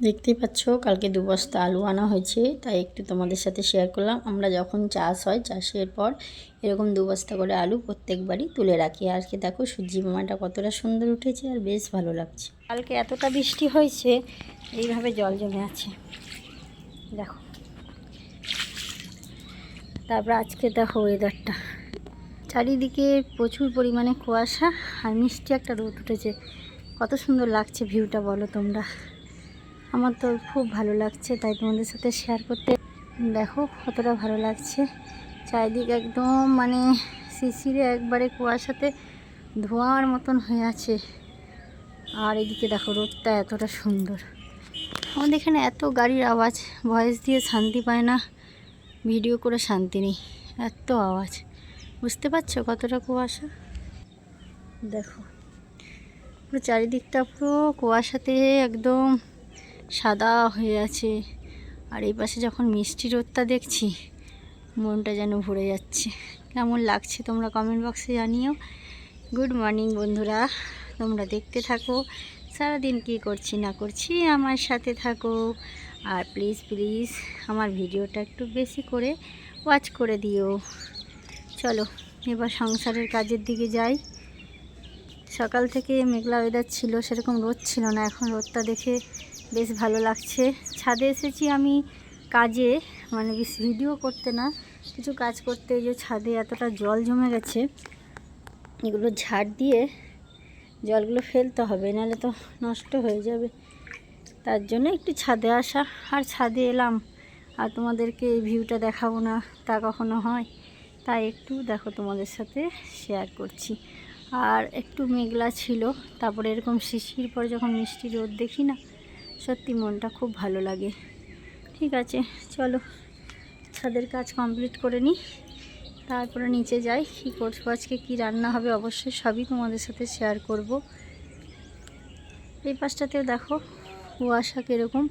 দেখতেই পাচ্ছ কালকে 2 বস্তা আলু আনা হয়েছে, তাই একটু তোমাদের সাথে শেয়ার করলাম। আমরা যখন চাষ হয়, চাষের পর এরকম 2 বস্তা করে আলু প্রত্যেকবারই তুলে রাখি। আজকে দেখো সূর্যি মামাটা কতটা সুন্দর উঠেছে আর বেশ ভালো লাগছে। কালকে এতটা বৃষ্টি হয়েছে, এইভাবে জল জমে আছে দেখো। তারপর আজকে দেখো ওয়েদারটা, চারিদিকে প্রচুর পরিমাণে কুয়াশা আর মিষ্টি একটা রোদ উঠেছে। কত সুন্দর লাগছে ভিউটা বলো তোমরা। আমার তো খুব ভালো লাগছে, তাই তোমাদের সাথে শেয়ার করতে। দেখো কতটা ভালো লাগছে, চারিদিকে একদম মানে শিশিরে একবারে কুয়াশাতে ধোঁয়ার মতন হয়ে আছে। আর এদিকে দেখো রোদটা এতটা সুন্দর। আমাদের এখানে এত গাড়ির আওয়াজ, ভয়েস দিয়ে শান্তি পায় না, ভিডিও করে শান্তি নেই, এত আওয়াজ। বুঝতে পারছো কতটা কুয়াশা। দেখো পুরো চারিদিকটা পুরো কুয়াশাতে একদম সাদা হয়ে আছে। আর এই পাশে যখন মিষ্টি রোদটা দেখছি, মনটা যেন ভরে যাচ্ছে। কেমন লাগছে তোমরা কমেন্ট বক্সে জানিও। গুড মর্নিং বন্ধুরা, তোমরা দেখতে থাকো সারাদিন কি করছি না করছি, আমার সাথে থাকো। আর প্লিজ প্লিজ আমার ভিডিওটা একটু বেশি করে ওয়াচ করে দিও। চলো এবার সংসারের কাজের দিকে যাই। সকাল থেকে মেঘলা ওয়েদার ছিল, সেরকম রোদ ছিল না। এখন রোদটা দেখে বেশ ভালো লাগছে। ছাদে এসেছি আমি কাজে, মানে ভিডিও করতে না, কিছু কাজ করতে। যে ছাদে এতটা জল জমে গেছে, এগুলো ঝাড় দিয়ে জলগুলো ফেলতে হবে, নাহলে তো নষ্ট হয়ে যাবে। তার জন্য একটু ছাদে আসা। আর ছাদে এলাম আর তোমাদেরকে এই ভিউটা দেখাবো না তা কখনো হয়, তাই একটু দেখো তোমাদের সাথে শেয়ার করছি। আর একটু মেঘলা ছিল, তারপরে এরকম শিশির পরে যখন মিষ্টি রোদ দেখি না, সত্যি মনটা খুব ভালো লাগে। ঠিক আছে চলো ছাদের কাজ কমপ্লিট করে নিই, তারপরে নিচে যাই। কী করবো আজকে, কী রান্না হবে অবশ্যই সবই তোমাদের সাথে শেয়ার করব। এই পাশটাতেও দেখো কুয়াশা কীরকম,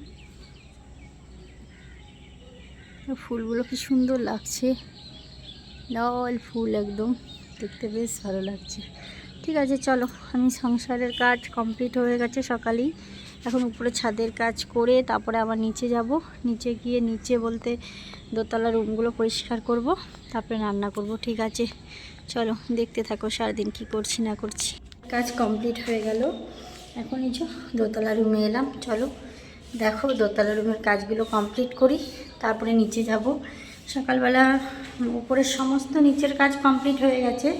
ফুলগুলো কি সুন্দর লাগছে, লাল ফুল একদম, দেখতে বেশ ভালো লাগছে। ঠিক আছে চলো, আমি সংসারের কাজ কমপ্লিট হয়ে গেছে সকালেই। এখন উপরে ছাদের কাজ করে তারপরে আবার নিচে যাব। নিচে গিয়ে, নিচে বলতে দোতলা রুমগুলো পরিষ্কার করব, তারপরে রান্না করব। ঠিক আছে চলো দেখতে থাকো সারাদিন কি করছি না করছি। কাজ কমপ্লিট হয়ে গেল, এখন এই যে দোতলা রুমে এলাম। চলো দেখো দোতলা রুমের কাজগুলো কমপ্লিট করি, তারপরে নিচে যাব। সকালবেলা উপরের সমস্ত নিচের কাজ কমপ্লিট হয়ে গেছে।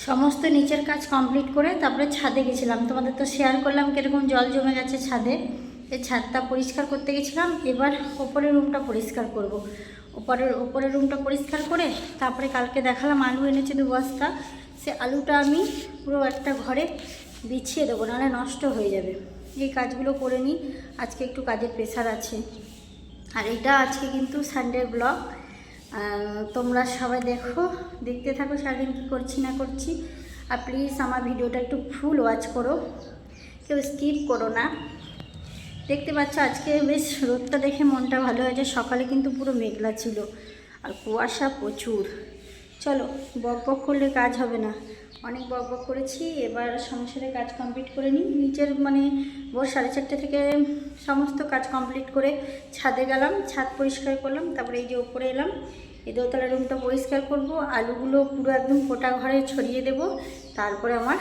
সমস্ত নিচের কাজ কমপ্লিট করে তারপরে ছাদে গেছিলাম। তোমাদের তো শেয়ার করলাম কীরকম জল জমে গেছে ছাদে। এই ছাদটা পরিষ্কার করতে গেছিলাম। এবার ওপরের রুমটা পরিষ্কার করব। ওপরের রুমটা পরিষ্কার করে তারপরে কালকে দেখালাম আলু এনেছে 2 বস্তা। সে আলুটা আমি পুরো একটা ঘরে বিছিয়ে দেবো, নাহলে নষ্ট হয়ে যাবে। এই কাজগুলো করে নিই, আজকে একটু কাজের প্রেশার আছে। আর এটা আজকে কিন্তু সানডের ব্লগ, তোমরা সবাই দেখো, দেখতে থাকো সারাদিন কী করছি না করছি। আর প্লিজ আমার ভিডিওটা একটু ফুল ওয়াচ করো, কেউ স্কিপ করো না। দেখতে পাচ্ছ আজকে বেশ রোদটা দেখে মনটা ভালো হয়েছে। সকালে কিন্তু পুরো মেঘলা ছিল আর কুয়াশা প্রচুর। চলো বক বক করলে কাজ হবে না, অনেক বক বক করেছি। এবার সংসারের কাজ কমপ্লিট করে নিই। নিচের মানে ভোর 4:30 থেকে সমস্ত কাজ কমপ্লিট করে ছাদে গেলাম, ছাদ পরিষ্কার করলাম। তারপরে এই যে উপরে এলাম, এই দোতলা রুমটা পরিষ্কার করব। আলুগুলো পুরো একদম গোটা ঘরে ছড়িয়ে দেব। তারপরে আমার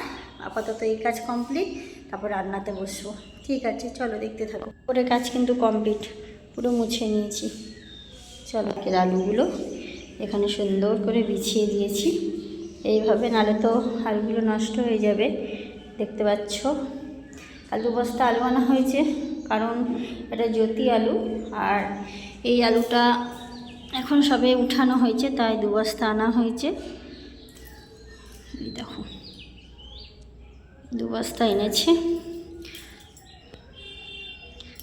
আপাতত এই কাজ কমপ্লিট, তারপর রান্নাতে বসবো। ঠিক আছে চলো দেখতে থাকো। উপরে কাজ কিন্তু কমপ্লিট, পুরো মুছে নিয়েছি। চলো আলুগুলো এখানে সুন্দর করে বিছিয়ে দিয়েছি এইভাবে, নাহলে তো আলুগুলো নষ্ট হয়ে যাবে। দেখতে পাচ্ছ 2 বস্তা আলু আনা হয়েছে, কারণ এটা জ্যোতি আলু। আর এই আলুটা এখন সবে উঠানো হয়েছে, তাই 2 বস্তা আনা হয়েছে। এই দেখো 2 বস্তা এনেছে।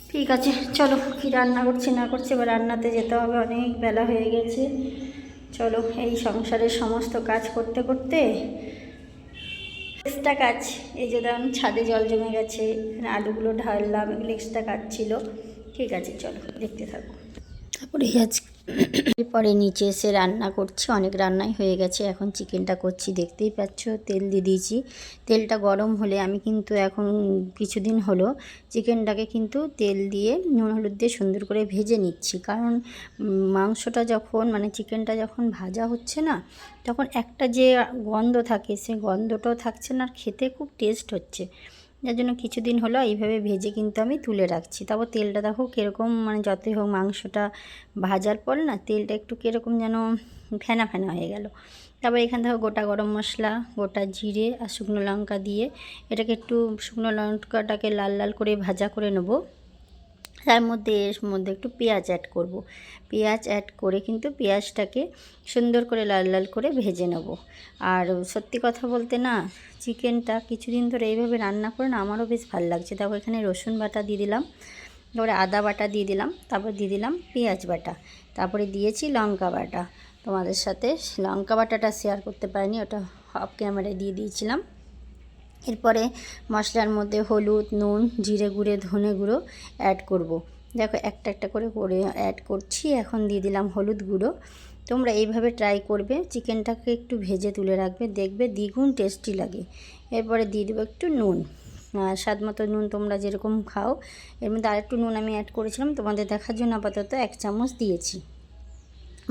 ঠিক আছে চলো, কি রান্না করছি না করছি, এবার রান্নাতে যেতে হবে, অনেক বেলা হয়ে গেছে। চলো এই সংসারের সমস্ত কাজ করতে করতে এক্সট্রা কাজ, এই যে ধরুন ছাদে জল জমে গেছে, আলুগুলো ঢাললাম, এগুলো এক্সট্রা কাজ ছিল। ঠিক আছে চলো দেখতে থাকো। তারপরে আজ এরপরে নিচে এসে রান্না করছি, অনেক রান্নাই হয়ে গেছে। এখন চিকেনটা করছি, দেখতেই পাচ্ছ তেল দিয়ে দিয়েছি। তেলটা গরম হলে আমি কিন্তু এখন কিছুদিন হলো চিকেনটাকে কিন্তু তেল দিয়ে নুন হলুদ দিয়ে সুন্দর করে ভেজে নিচ্ছি। কারণ মাংসটা যখন মানে চিকেনটা যখন ভাজা হচ্ছে না, তখন একটা যে গন্ধ থাকে সেই গন্ধটাও থাকছে না, আর খেতে খুব টেস্ট হচ্ছে। যার জন্য কিছুদিন হলো এইভাবে ভেজে কিন্তু আমি তুলে রাখছি। তারপর তেলটা দেখো কীরকম, মানে যতই হোক মাংসটা ভাজার পরে না তেলটা একটু কীরকম যেন ফেনা ফেনা হয়ে গেল। তারপর এখান থেকে গোটা গরম মশলা, গোটা জিরে আর শুকনো লঙ্কা দিয়ে এটাকে একটু শুকনো লঙ্কাটাকে লাল লাল করে ভাজা করে নেবো। তার মধ্যে এর মধ্যে একটু পেঁয়াজ অ্যাড করব। পেঁয়াজ অ্যাড করে কিন্তু পেঁয়াজটাকে সুন্দর করে লাল লাল করে ভেজে নেব। আর সত্যি কথা বলতে না, চিকেনটা কিছুদিন ধরে এইভাবে রান্না করে না আমারও বেশ ভালো লাগছে। তারপর এখানে রসুন বাটা দিয়ে দিলাম, তারপরে আদা বাটা দিয়ে দিলাম, তারপর দিয়ে দিলাম পেঁয়াজ বাটা, তারপরে দিয়েছি লঙ্কা বাটা। তোমাদের সাথে লঙ্কা বাটাটা শেয়ার করতে পারিনি, ওটা অফ ক্যামেরায় দিয়ে দিয়েছিলাম। এরপরে মশলার মধ্যে হলুদ, নুন, জিরে গুঁড়ো, ধনে গুঁড়ো অ্যাড করব। দেখো একটা একটা করে অ্যাড করছি। এখন দিয়ে দিলাম হলুদ গুঁড়ো। তোমরা এইভাবে ট্রাই করবে, চিকেনটাকে একটু ভেজে তুলে রাখবে, দেখবে দ্বিগুণ টেস্টি লাগে। এরপরে দিয়ে দেবো একটু নুন, স্বাদ মতো নুন তোমরা যেরকম খাও। এর মধ্যে আরেকটু নুন আমি অ্যাড করেছিলাম তোমাদের দেখার জন্য, আপাতত 1 চামচ দিয়েছি।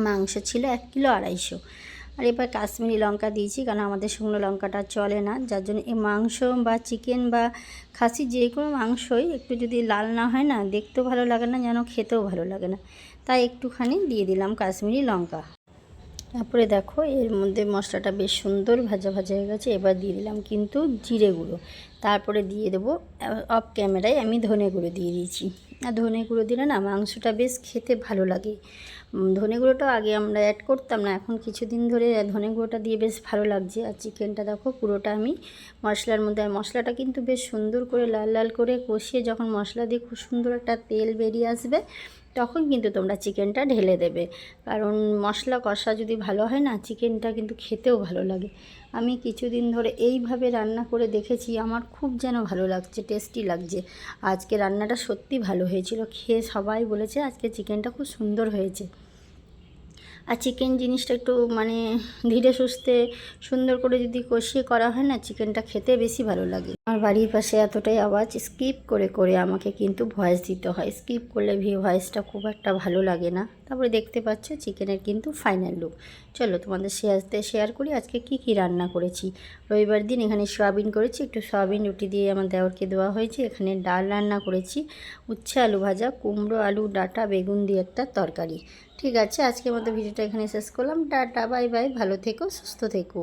মাংস ছিল 1 কিলো 250। আর এবার কাশ্মীরি লঙ্কা দিয়েছি, কারণ আমাদের শুকনো লঙ্কাটা চলে না। যার জন্য এই মাংস বা চিকেন বা খাসি যে কোনো মাংসই একটু যদি লাল না হয় না, দেখতেও ভালো লাগে না, যেন খেতেও ভালো লাগে না। তাই একটুখানি দিয়ে দিলাম কাশ্মীরি লঙ্কা। তারপরে দেখো এর মধ্যে মশলাটা বেশ সুন্দর ভাজা ভাজা হয়ে গেছে। এবার দিয়ে দিলাম কিন্তু জিরে গুঁড়ো, তারপরে দিয়ে দেবো অফ ক্যামেরায় আমি ধনে গুঁড়ো দিয়ে দিয়েছি। আর ধনে গুঁড়ো দিলে না মাংসটা বেশ খেতে ভালো লাগে। ধনে গুঁড়োটা আগে আমরা অ্যাড করতাম না, এখন কিছুদিন ধরে ধনে গুঁড়োটা দিয়ে বেশ ভালো লাগছে। আর চিকেনটা দেখো পুরোটা আমি মশলার মধ্যে, আর মশলাটা কিন্তু বেশ সুন্দর করে লাল লাল করে কষিয়ে যখন মশলা দিয়ে খুব সুন্দর একটা তেল বেরিয়ে আসবে, তখন কিন্তু তোমরা চিকেনটা ঢেলে দেবে। কারণ মশলা কষা যদি ভালো হয় না, চিকেনটা কিন্তু খেতেও ভালো লাগে। আমি কিছুদিন ধরে এইভাবে রান্না করে দেখেছি, আমার খুব যেন ভালো লাগছে, টেস্টি লাগছে। আজকে রান্নাটা সত্যি ভালো হয়েছিল, খেয়ে সবাই বলেছে আজকে চিকেনটা খুব সুন্দর হয়েছে। আর চিকেন জিনিসটা একটু মানে ধীরে সুস্থে সুন্দর করে যদি কষিয়ে করা হয় না, চিকেনটা খেতে বেশি ভালো লাগে। আমার বাড়ির পাশে এতটাই আওয়াজ, স্কিপ করে করে আমাকে কিন্তু ভয়েস দিতে হয়। স্কিপ করলে ভয়েসটা খুব একটা ভালো লাগে না। তারপরে দেখতে পাচ্ছ চিকেনের কিন্তু ফাইনাল লুক। চলো তোমাদের শেয়ার করি আজকে কি কি রান্না করেছি। রবিবার দিন এখানে সয়াবিন করেছি, একটু সয়াবিন রুটি দিয়ে আমার দেওরকে দেওয়া হয়েছে। এখানে ডাল রান্না করেছি, উচ্ছে আলু ভাজা, কুমড়ো আলু ডাঁটা, বেগুন দিয়ে একটা তরকারি। ঠিক আছে, আজকের মতো ভিডিওটা এখানে শেষ করলাম। টাটা, বাই বাই, ভালো থেকো, সুস্থ থেকো।